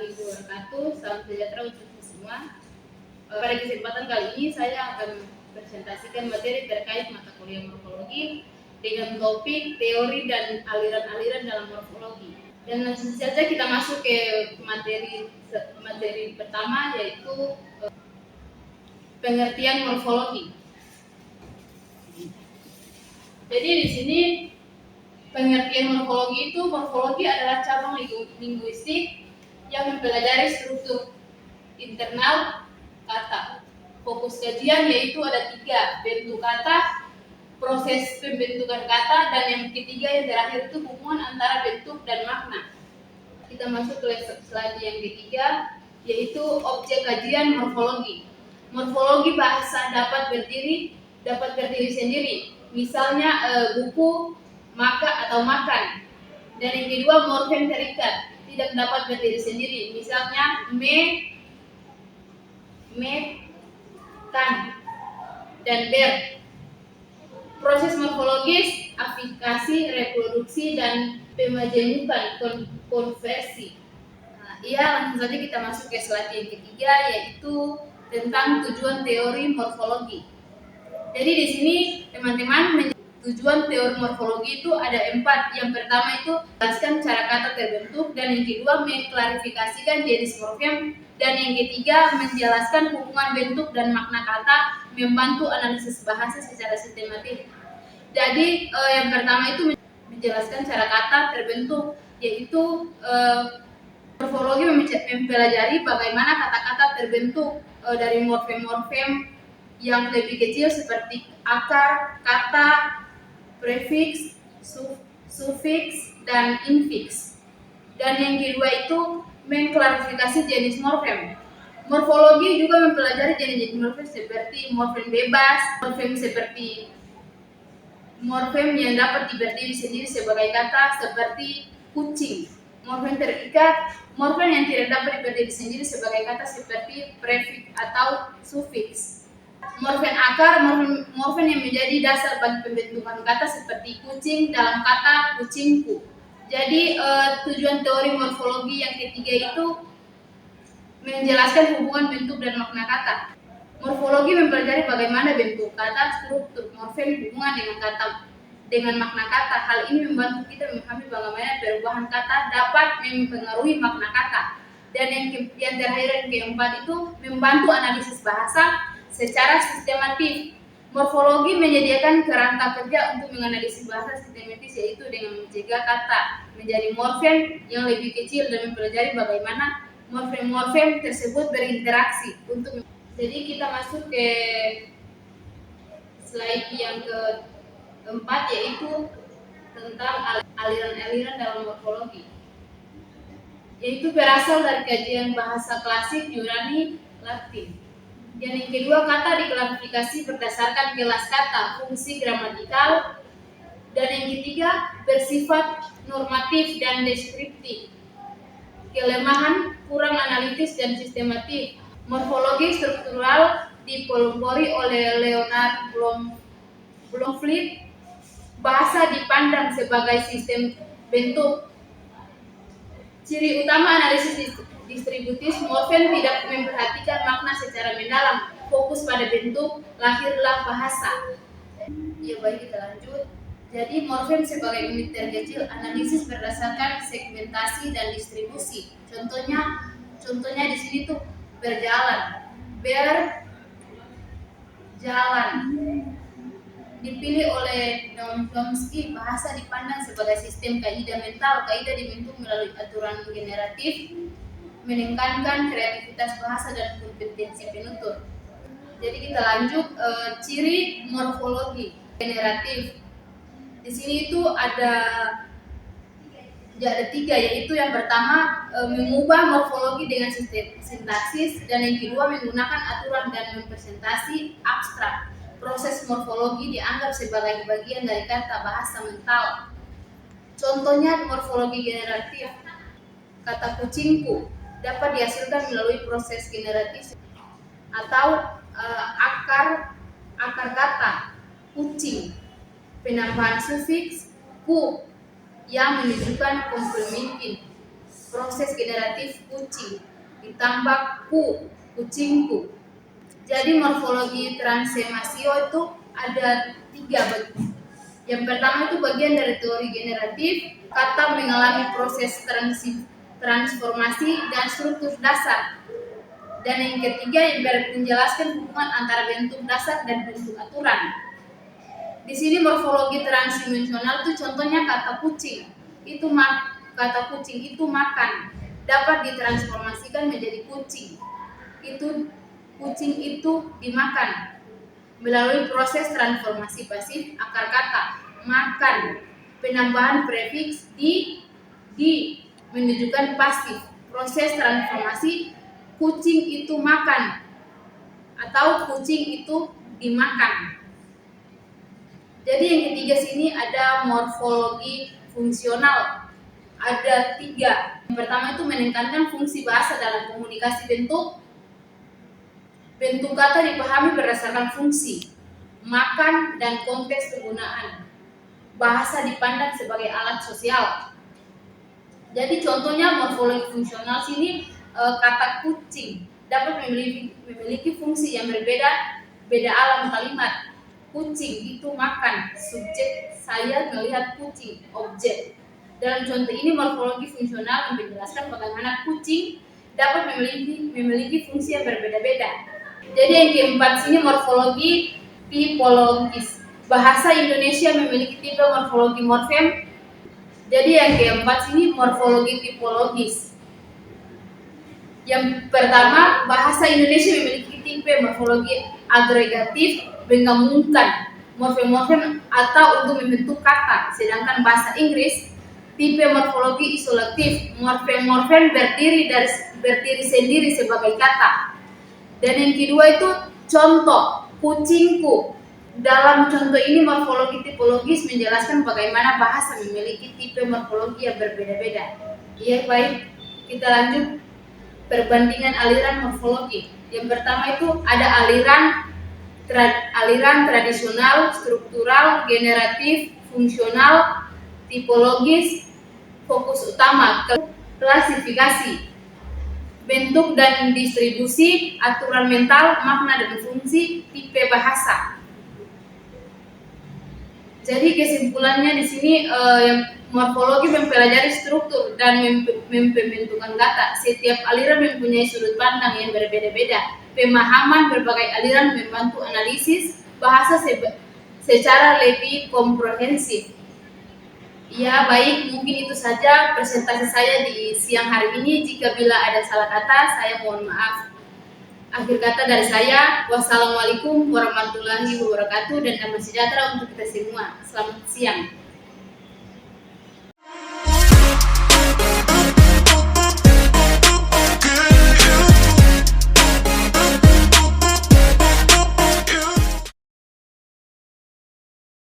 warahmatullahi wabarakatuh. Salam sejahtera untuk kita semua. Pada kesempatan kali ini saya akan presentasikan materi terkait mata kuliah morfologi dengan topik teori dan aliran-aliran dalam morfologi. Dan langsung saja kita masuk ke materi pertama, yaitu pengertian morfologi. Jadi di sini pengertian morfologi adalah cabang linguistik yang mempelajari struktur internal kata. Fokus kajian yaitu ada 3, bentuk kata, proses pembentukan kata, dan yang ketiga yang terakhir itu hubungan antara bentuk dan makna. Kita masuk ke slide yang ketiga, yaitu objek kajian morfologi. Morfologi bahasa dapat berdiri sendiri, misalnya buku, maka atau makan. Dan yang kedua, morfem terikat, tidak dapat berdiri sendiri, misalnya kan, dan ber. Proses morfologis, aplikasi, reproduksi, dan pemajemukan, konversi. Langsung saja kita masuk ke slide yang ketiga, yaitu tentang tujuan teori morfologi. Jadi di sini teman-teman, tujuan teori morfologi itu ada 4. Yang pertama itu menjelaskan cara kata terbentuk, dan yang kedua mengklarifikasikan jenis morfem, dan yang ketiga menjelaskan hubungan bentuk dan makna kata, membantu analisis bahasa secara sistematis. Jadi yang pertama itu menjelaskan cara kata terbentuk, yaitu morfologi mempelajari bagaimana kata-kata terbentuk dari morfem-morfem yang lebih kecil seperti akar, kata, prefiks, sufiks, dan infiks. Dan yang kedua itu mengklarifikasi jenis morfem. Morfologi juga mempelajari jenis-jenis morfem seperti morfem bebas, morfem seperti morfem yang dapat berdiri sendiri sebagai kata seperti kucing. Morfem terikat, morfem yang tidak dapat berdiri sendiri sebagai kata seperti prefiks atau sufiks. Morfem akar, morfem yang menjadi dasar bagi pembentukan kata seperti kucing dalam kata kucingku. Jadi tujuan teori morfologi yang ketiga itu menjelaskan hubungan bentuk dan makna kata. Morfologi mempelajari bagaimana bentuk kata, struktur morfem, hubungan dengan kata, dengan makna kata. Hal ini membantu kita memahami bagaimana perubahan kata dapat mempengaruhi makna kata. Dan yang terakhir, yang keempat itu membantu analisis bahasa secara sistematis. Morfologi menyediakan kerangka kerja untuk menganalisis bahasa sistematis, yaitu dengan mencegah kata menjadi morfem yang lebih kecil dan mempelajari bagaimana morfem-morfem tersebut berinteraksi. Jadi kita masuk ke slide yang keempat, yaitu tentang aliran-aliran dalam morfologi, yaitu berasal dari kajian bahasa klasik Yunani, Latin. Dan yang kedua, kata diklasifikasi berdasarkan kelas kata, fungsi gramatikal, dan yang ketiga bersifat normatif dan deskriptif. Kelemahan, kurang analitis dan sistematik. Morfologi struktural dipelopori oleh Leonard Bloomfield. Bahasa dipandang sebagai sistem bentuk. Ciri utama analisis distributis, morfem tidak memperhatikan makna secara mendalam, fokus pada bentuk, lahirlah bahasa. Ya baik, kita lanjut. Jadi morfem sebagai unit terkecil, analisis berdasarkan segmentasi dan distribusi. Contohnya di sini tuh berjalan. Dipilih oleh Noam Chomsky, bahasa dipandang sebagai sistem kaidah mental. Kaidah dibentuk melalui aturan generatif, meningkatkan kreativitas bahasa dan kompetensi penutur. Jadi kita lanjut, ciri morfologi generatif. Di sini itu ada 3, yaitu yang pertama mengubah morfologi dengan sintaksis, dan yang kedua menggunakan aturan dan mempresentasi abstrak. Proses morfologi dianggap sebagai bagian dari kata bahasa mental. Contohnya morfologi generatif, kata kucingku dapat dihasilkan melalui proses generatif, atau akar kata kucing, penambahan sufiks ku yang menunjukkan komplementin. proses generatif kucing, ditambah kucingku. Jadi morfologi transemasio itu ada 3 bagian. Yang pertama itu bagian dari teori generatif, kata mengalami proses transformasi dan struktur dasar. Dan yang ketiga yang menjelaskan hubungan antara bentuk dasar dan bentuk aturan. Di sini morfologi transdimensional itu contohnya kata kucing itu makan, dapat ditransformasikan menjadi kucing. Kucing itu dimakan melalui proses transformasi pasif akar kata makan, penambahan prefiks di menunjukkan pasif. Proses transformasi kucing itu makan atau kucing itu dimakan. Jadi yang ketiga sini ada morfologi fungsional. Ada 3. Yang pertama itu menekankan fungsi bahasa dalam komunikasi bentuk. Bentuk kata dipahami berdasarkan fungsi, makan, dan konteks penggunaan. Bahasa dipandang sebagai alat sosial. Jadi contohnya morfologi fungsional sini kata kucing dapat memiliki fungsi yang berbeda alam kalimat. Kucing itu makan, subjek saya melihat kucing, objek. Dalam contoh ini morfologi fungsional menjelaskan bagaimana kucing dapat memiliki fungsi yang berbeda-beda. Jadi yang keempat sini morfologi tipologis. Bahasa Indonesia memiliki tipe morfologi morfem. Jadi yang keempat sini morfologi tipologis. Yang pertama, bahasa Indonesia memiliki tipe morfologi agregatif, menggabungkan morfem-morfem atau untuk membentuk kata. Sedangkan bahasa Inggris tipe morfologi isolatif, morfem-morfem berdiri sendiri sebagai kata. Dan yang kedua itu contoh kucingku. Dalam contoh ini morfologi tipologis menjelaskan bagaimana bahasa memiliki tipe morfologi yang berbeda-beda. Iya, baik. Kita lanjut perbandingan aliran morfologi. Yang pertama itu ada aliran tradisional, struktural, generatif, fungsional, tipologis, fokus utama, klasifikasi, bentuk dan distribusi, aturan mental, makna dan fungsi, tipe bahasa. Jadi kesimpulannya di sini morfologi mempelajari struktur dan pembentukan kata. Setiap aliran mempunyai sudut pandang yang berbeda-beda. Pemahaman berbagai aliran membantu analisis bahasa secara lebih komprehensif. Ya, baik, mungkin itu saja presentasi saya di siang hari ini. Jika bila ada salah kata, saya mohon maaf. Akhir kata dari saya, wassalamualaikum warahmatullahi wabarakatuh dan damai sejahtera untuk kita semua. Selamat siang.